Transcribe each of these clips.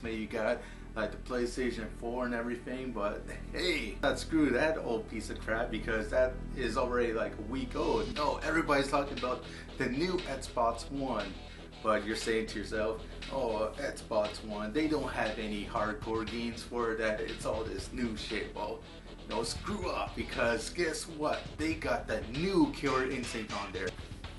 replacement. You got like the PlayStation 4 and everything, but hey, screw that old piece of crap because that is already like a week old. No, everybody's talking about the new Xbox One. But you're saying to yourself, oh, Xbox One, they don't have any hardcore games for that. It's all this new shit. Well, no, screw up, because guess what? They got the new Killer Instinct on there.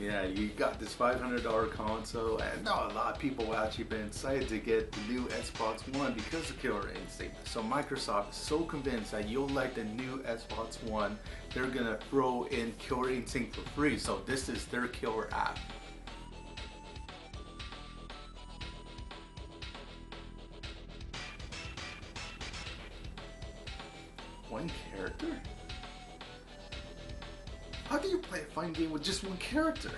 Yeah, you got this $500 console, and not a lot of people actually been excited to get the new Xbox One because of Killer Instinct. So Microsoft is so convinced that you'll like the new Xbox One, they're gonna throw in Killer Instinct for free. So this is their killer app. One character? How do you play a fighting game with just one character?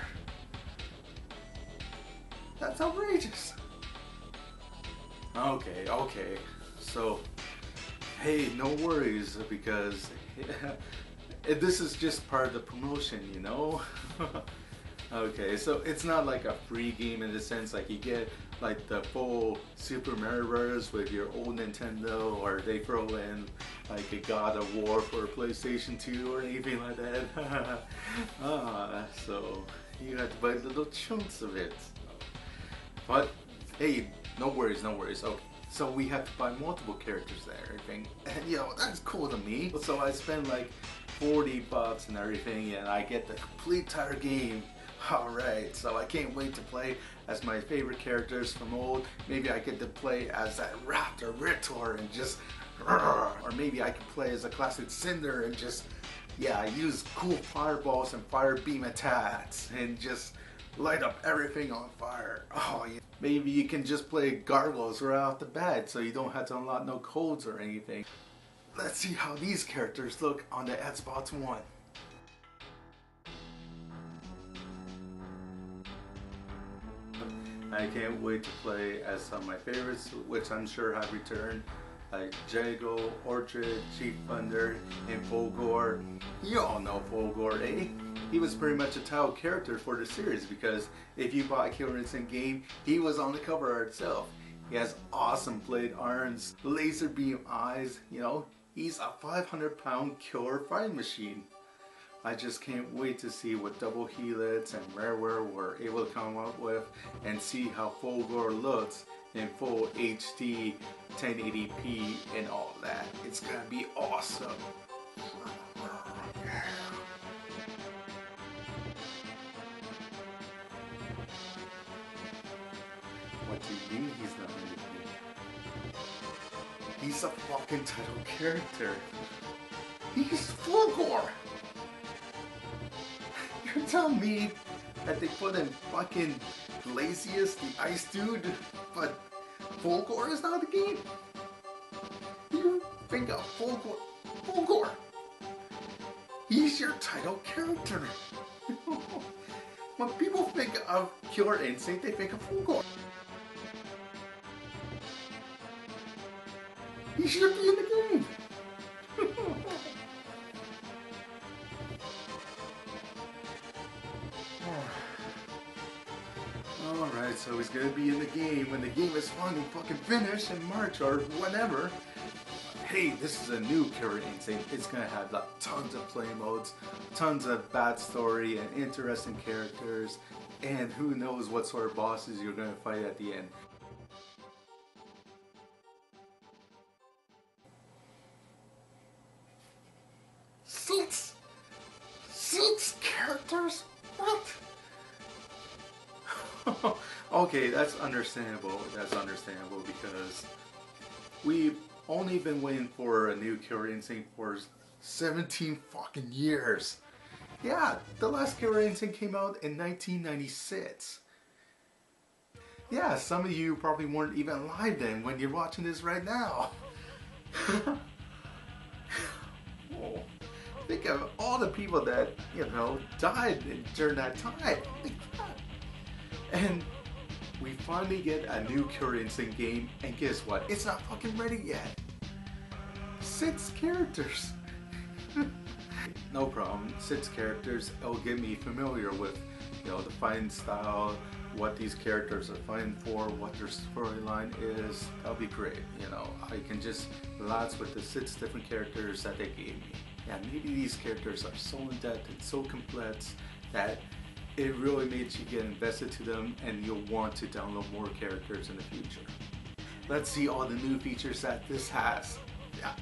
That's outrageous. Okay. So, hey, no worries, because this is just part of the promotion, you know? Okay, so it's not like a free game in the sense like you get like the full Super Mario Bros. With your old Nintendo, or they throw in like a God of War for PlayStation 2 or anything like that. So you have to buy little chunks of it. But hey, no worries. Okay, so we have to buy multiple characters and everything, and you know, that's cool to me. So I spend like $40 and everything, and I get the complete entire game. Alright, so I can't wait to play as my favorite characters from old. Maybe I get to play as that Raptor Ritor and just, or maybe I can play as a classic Cinder and just, yeah, use cool fireballs and fire beam attacks and just light up everything on fire. Oh yeah. Maybe you can just play Gargoyles right off the bat so you don't have to unlock no codes or anything. Let's see how these characters look on the Xbox One. I can't wait to play as some of my favorites, which I'm sure have returned, like Jago, Orchid, Chief Thunder, and Fulgore. You all know Fulgore, eh? He was pretty much a title character for the series because if you bought a Killer Instinct game, he was on the cover art itself. He has awesome blade arms, laser beam eyes, you know, he's a 500-pound killer fighting machine. I just can't wait to see what Double Helix and Rareware were able to come up with and see how Fulgore looks in full HD, 1080p and all that. It's gonna be awesome. What do you mean he's not in the game? He's a fucking title character. He's Fulgore! You're telling me that they put in fucking Glacius, the ice dude, but Fulgore is not the game? You think of Fulgore? He's your title character. When people think of Killer Instinct, they think of Fulgore. He should be in the game. Alright, so he's gonna be in the game when the game is finally fucking finished in March or whatever. Hey, this is a new Killer Instinct. It's gonna have like tons of play modes, tons of bad story and interesting characters, and who knows what sort of bosses you're gonna fight at the end. Six characters? What? Okay, that's understandable. That's understandable because we've only been waiting for a new Killer Instinct for 17 fucking years. Yeah, the last Killer Instinct came out in 1996. Yeah, some of you probably weren't even alive then when you're watching this right now. Oh, think of all the people that, you know, died during that time. And we finally get a new Killer Instinct game, and guess what? It's not fucking ready yet. 6 characters. No problem. 6 characters. It'll get me familiar with, you know, the fighting style, what these characters are fighting for, what their storyline is, that'll be great. You know, I can just relax with the 6 different characters that they gave me. Yeah, maybe these characters are so in depth and so complex that it really makes you get invested to them and you'll want to download more characters in the future. Let's see all the new features that this has. Yeah.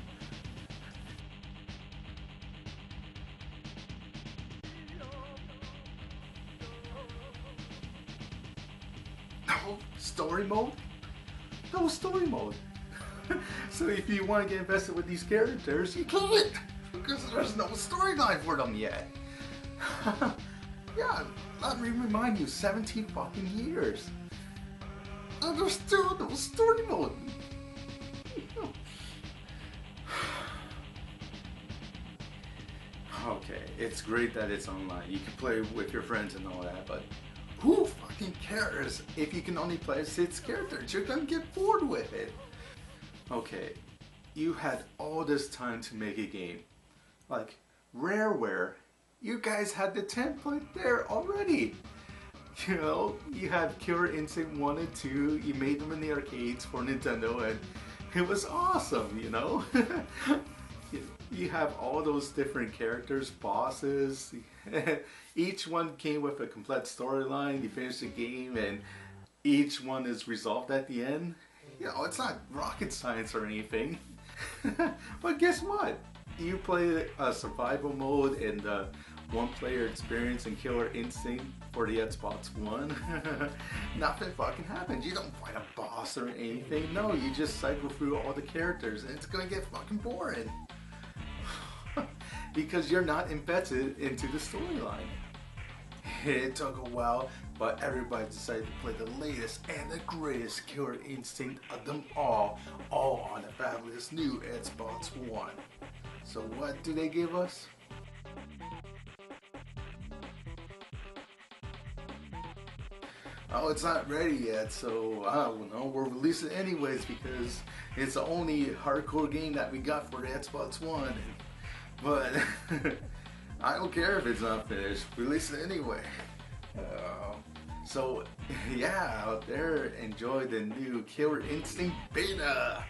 No story mode? No story mode. So if you want to get invested with these characters, you can't, because there's no storyline for them yet. Yeah, let me remind you, 17 fucking years. And there's still no story mode. Okay, it's great that it's online. You can play with your friends and all that, but who fucking cares if you can only play 6 characters? You're gonna get bored with it. Okay, you had all this time to make a game. Like, Rareware, you guys had the template there already. You know, you had Killer Instinct 1 and 2, you made them in the arcades for Nintendo, and it was awesome, you know? You have all those different characters, bosses. Each one came with a complete storyline. You finish the game and each one is resolved at the end. You know, it's not rocket science or anything. But guess what? You play a survival mode in the 1-player experience in Killer Instinct for the Xbox One. Nothing fucking happens. You don't fight a boss or anything. No, you just cycle through all the characters and it's gonna get fucking boring. Because you're not invested into the storyline. It took a while, but everybody decided to play the latest and the greatest Killer Instinct of them all on the fabulous new Xbox One. So what do they give us? Oh, it's not ready yet, so I don't know, we'll release it anyways because it's the only hardcore game that we got for the Xbox One. But I don't care if it's not finished, release it anyway. So yeah, out there, enjoy the new Killer Instinct Beta.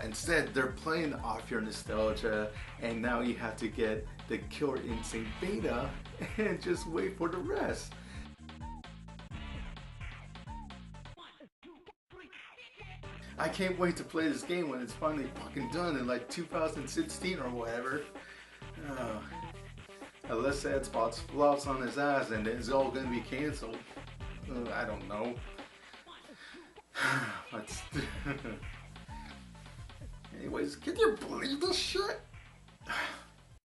Instead, they're playing off your nostalgia, and now you have to get the Killer Instinct Beta and just wait for the rest. I can't wait to play this game when it's finally fucking done in like 2016 or whatever. Unless Xbox flops on his ass and it's all gonna be cancelled. I don't know. Anyways, can you believe this shit?